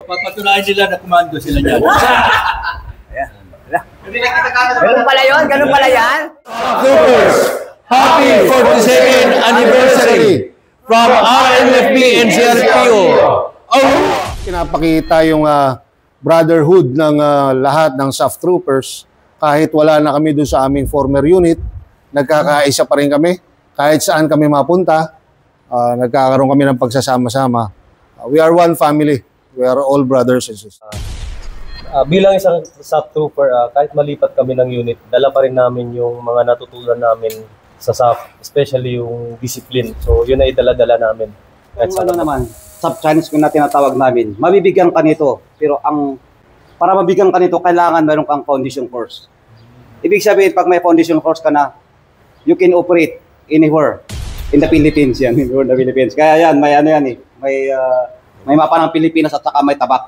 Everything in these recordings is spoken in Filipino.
Papatunayan nila na komando sila dyan. Ayan. Ganun pala yun? Ganun pala yan? Troopers, happy 42nd anniversary from RMFP and CRPO. Pinapakita yung brotherhood ng lahat ng SAF troopers. Kahit wala na kami doon sa aming former unit, nagkakaisa pa rin kami. Kahit saan kami mapunta, nagkakaroon kami ng pagsasama-sama. We are one family. We are all brothers and sisters. Bilang isang SAF trooper, kahit malipat kami ng unit, dala pa rin namin yung mga natutunan namin sa SAF, especially yung discipline. So yun ay dala-dala namin. Kung ano naman, sub-challenge na tinatawag namin, mabibigyan ka nito, pero para mabigyan ka nito, kailangan meron kang foundation course. Ibig sabihin, pag may foundation course ka na, you can operate anywhere in the Philippines yan, in the Philippines. Kaya yan, may ano yan eh, may mapa ng Pilipinas at saka may tabak.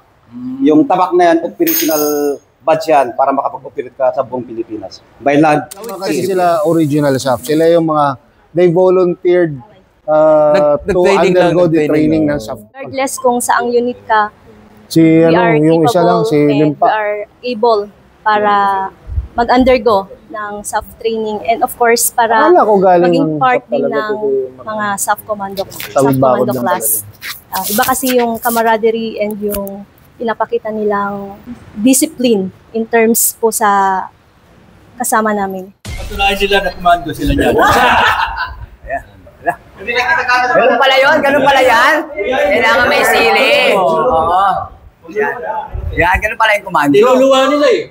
Yung tabak na yan, operational badge yan para makapag-operate ka sa buong Pilipinas. By land. Kasi sila original SAF. Sila yung mga, they volunteered to undergo the training ng SAF. Regardless kung saang unit ka, Si we are yung isa lang, si capable and Limpa. we are able para mag-undergo ng SAF training and of course para Akala ko galing maging ng part SAF din talaga ng to mga SAF commando bakod lang class. Iba kasi yung camaraderie and yung pinapakita nilang discipline in terms po sa kasama namin. Papatunayan nila na komando sila dyan. Ganun pala yun? Ganun pala yan? Kailangan may sili. Oo. Yan, ganun pala yung komando. Tinuluwa nila eh.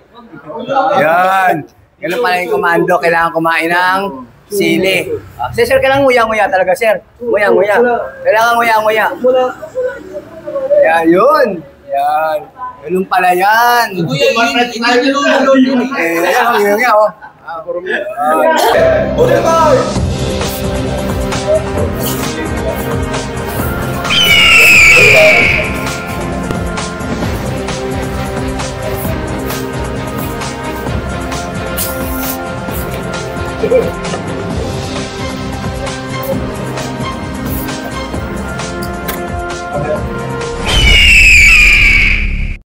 Yan. Ganun pala yung komando. Kailangan kumain ng sili. Sir, kailangan nguya-nguya talaga, sir. Nguya-nguya. Kailangan nguya-nguya. Yan, yun. Yan. Ganun pala yan. Kuya, yun. Ayan, nguya-nguya, oh. Thank you.